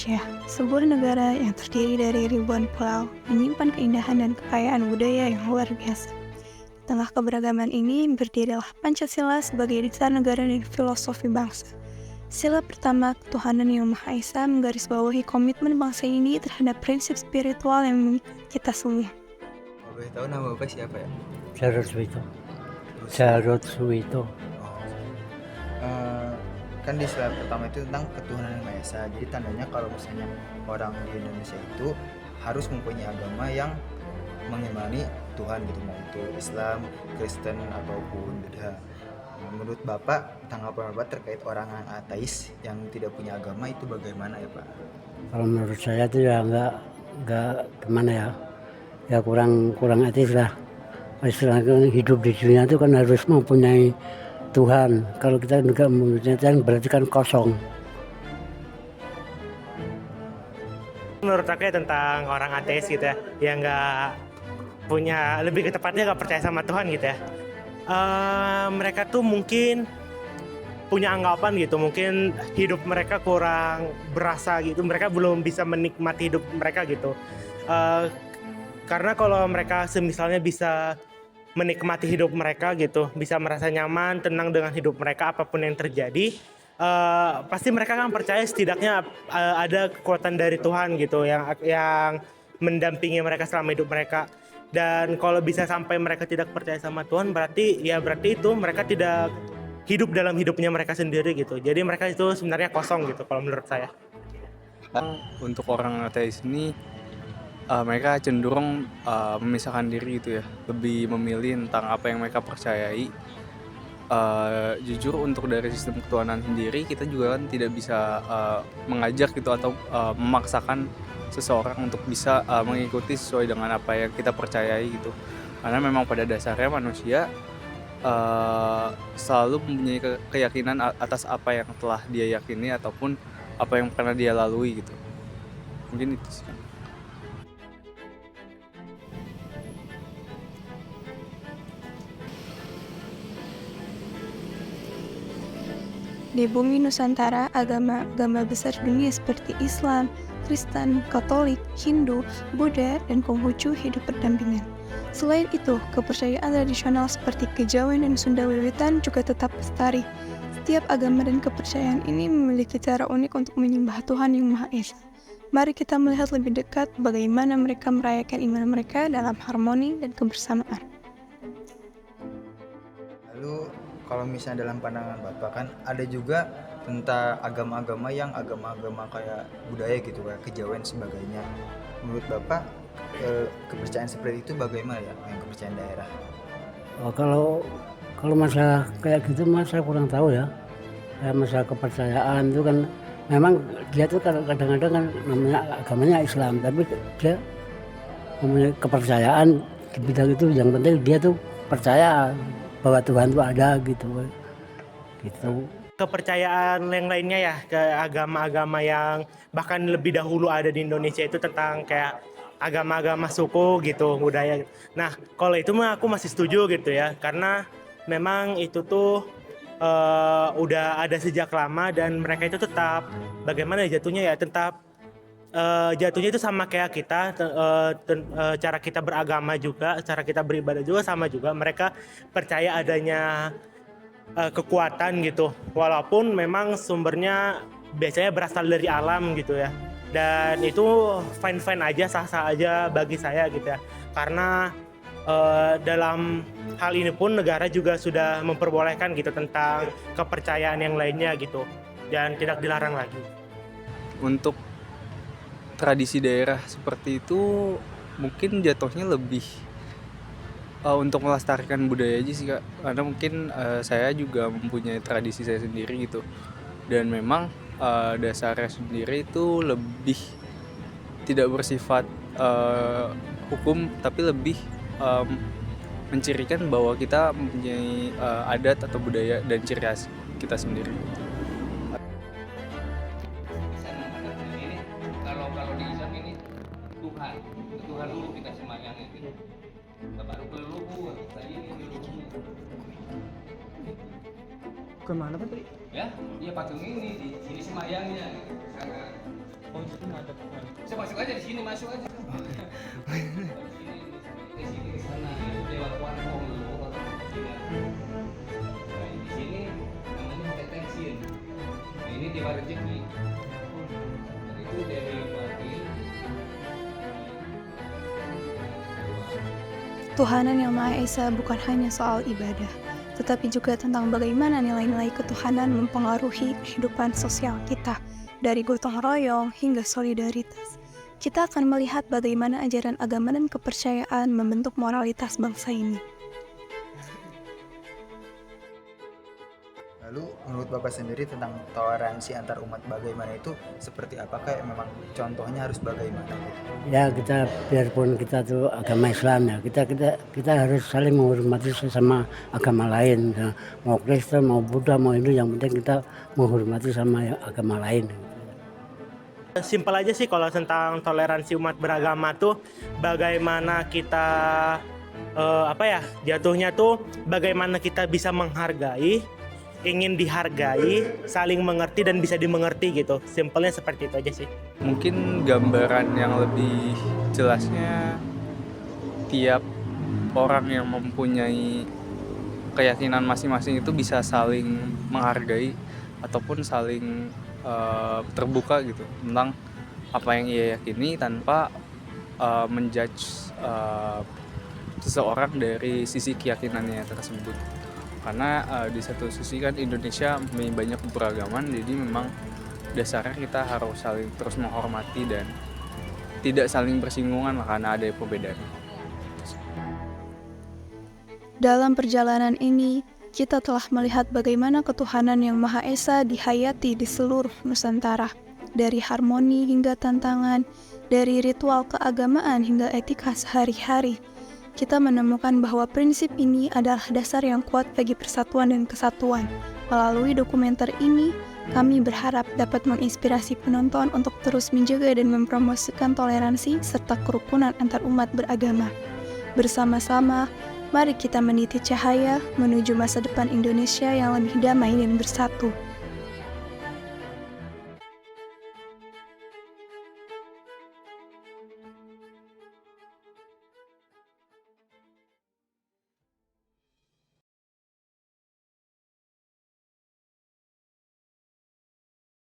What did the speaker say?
Indonesia, sebuah negara yang terdiri dari ribuan pulau, menyimpan keindahan dan kekayaan budaya yang luar biasa. Di tengah keberagaman ini, berdirilah Pancasila sebagai dasar negara dan filosofi bangsa. Sila pertama, ketuhanan yang Maha Esa menggarisbawahi komitmen bangsa ini terhadap prinsip spiritual yang memiliki kita semua. Boleh tahu nama Bapak siapa ya? Jarod Suwito. Terus, Jarod Suwito. eh, kan di sila pertama itu tentang ketuhanan yang Maha Esa. Jadi tandanya kalau misalnya orang di Indonesia itu harus mempunyai agama yang mengimani Tuhan gitu, mau itu Islam, Kristen ataupun Buddha. Nah, menurut Bapak, tanggapan Bapak terkait orang yang ateis yang tidak punya agama itu bagaimana ya Pak? Kalau menurut saya itu ya nggak gimana ya, ya kurang etis lah. Istilahnya hidup di dunia itu kan harus mempunyai Tuhan. Kalau kita nggak mempunyai Tuhan berarti kan kosong. Menurut aku ya tentang orang ateis gitu ya, yang nggak punya, lebih ke tepatnya nggak percaya sama Tuhan gitu ya. Mereka tuh mungkin punya anggapan gitu, mungkin hidup mereka kurang berasa gitu, mereka belum bisa menikmati hidup mereka gitu. Karena kalau mereka misalnya bisa menikmati hidup mereka gitu, bisa merasa nyaman, tenang dengan hidup mereka apapun yang terjadi, pasti mereka kan percaya setidaknya ada kekuatan dari Tuhan gitu yang mendampingi mereka selama hidup mereka. Dan kalau bisa sampai mereka tidak percaya sama Tuhan, berarti itu mereka tidak hidup dalam hidupnya mereka sendiri gitu. Jadi mereka itu sebenarnya kosong gitu kalau menurut saya. Untuk orang ateis ini mereka cenderung memisahkan diri gitu ya, lebih memilih tentang apa yang mereka percayai. Jujur untuk dari sistem ketuhanan sendiri kita juga kan tidak bisa mengajak gitu atau memaksakan seseorang untuk bisa mengikuti sesuai dengan apa yang kita percayai gitu, karena memang pada dasarnya manusia selalu mempunyai keyakinan atas apa yang telah dia yakini ataupun apa yang pernah dia lalui gitu. Mungkin itu sih. Di bumi Nusantara, agama besar dunia seperti Islam, Kristen, Katolik, Hindu, Buddha, dan Konghucu hidup berdampingan. Selain itu, kepercayaan tradisional seperti Kejawen dan Sunda Wiwitan juga tetap lestari. Setiap agama dan kepercayaan ini memiliki cara unik untuk menyembah Tuhan yang Maha Esa. Mari kita melihat lebih dekat bagaimana mereka merayakan iman mereka dalam harmoni dan kebersamaan. Lalu kalau misalnya dalam pandangan Bapak kan ada juga tentang agama-agama yang agama-agama kayak budaya gitu, kayak kejawen sebagainya. Menurut Bapak kepercayaan seperti itu bagaimana ya, yang kepercayaan daerah? Kalau masalah kayak gitu mas saya kurang tahu ya. Kayak masalah kepercayaan itu kan memang dia tuh kadang-kadang kan namanya agamanya Islam, tapi dia mempunyai kepercayaan di bidang itu. Yang penting dia tuh percaya bahwa Tuhan itu ada gitu. Kepercayaan yang lainnya ya, ke agama-agama yang bahkan lebih dahulu ada di Indonesia itu tentang kayak agama-agama suku gitu, budaya. Nah, kalau itu mah aku masih setuju gitu ya, karena memang itu tuh udah ada sejak lama dan mereka itu tetap bagaimana jatuhnya ya, tetap jatuhnya itu sama kayak kita, cara kita beragama juga, cara kita beribadah juga sama juga. Mereka percaya adanya kekuatan gitu, walaupun memang sumbernya biasanya berasal dari alam gitu ya, dan itu fine aja, sah aja bagi saya gitu ya, karena dalam hal ini pun negara juga sudah memperbolehkan gitu tentang kepercayaan yang lainnya gitu, dan tidak dilarang lagi. Untuk tradisi daerah seperti itu mungkin jatuhnya lebih untuk melestarikan budaya aja sih Kak, karena mungkin saya juga mempunyai tradisi saya sendiri gitu, dan memang dasarnya sendiri itu lebih tidak bersifat hukum, tapi lebih mencirikan bahwa kita mempunyai adat atau budaya dan ciri khas kita sendiri. Kalau di Islam ini Tuhan dulu kita semayangnya gitu. Baru ke leluhur, tadi ini leluhur. Kemana Pak? Ya, patung ini di sini semayangnya. Sana Oh, di sini ada Tuhan. Bisa masuk aja di sini, masuk aja. Di sini ke sana itu lewat warung itu kalau tidak. Nah, di sini namanya detection. Nah, ini tiba rezeki. Dan itu dari mati. Tuhanan yang Maha Esa bukan hanya soal ibadah, tetapi juga tentang bagaimana nilai-nilai ketuhanan mempengaruhi kehidupan sosial kita, dari gotong royong hingga solidaritas. Kita akan melihat bagaimana ajaran agama dan kepercayaan membentuk moralitas bangsa ini. Lalu menurut Bapak sendiri tentang toleransi antar umat bagaimana itu seperti apa? Kayak memang contohnya harus bagaimana gitu? Ya kita biarpun kita tuh agama Islam ya, kita harus saling menghormati sesama agama lain. Ya. Mau Kristen, mau Buddha, mau Hindu, yang penting kita menghormati sama agama lain. Simpel aja sih kalau tentang toleransi umat beragama tuh bagaimana kita jatuhnya tuh bagaimana kita bisa menghargai, ingin dihargai, saling mengerti dan bisa dimengerti gitu. Simpelnya seperti itu aja sih. Mungkin gambaran yang lebih jelasnya tiap orang yang mempunyai keyakinan masing-masing itu bisa saling menghargai ataupun saling terbuka gitu tentang apa yang ia yakini tanpa menjudge seseorang dari sisi keyakinannya tersebut. Karena di satu sisi kan Indonesia memiliki banyak keberagaman, jadi memang dasarnya kita harus saling terus menghormati dan tidak saling bersinggungan karena ada perbedaan. Dalam perjalanan ini, kita telah melihat bagaimana ketuhanan yang Maha Esa dihayati di seluruh Nusantara, dari harmoni hingga tantangan, dari ritual keagamaan hingga etika sehari-hari. Kita menemukan bahwa prinsip ini adalah dasar yang kuat bagi persatuan dan kesatuan. Melalui dokumenter ini, kami berharap dapat menginspirasi penonton untuk terus menjaga dan mempromosikan toleransi serta kerukunan antar umat beragama. Bersama-sama, mari kita meniti cahaya menuju masa depan Indonesia yang lebih damai dan bersatu.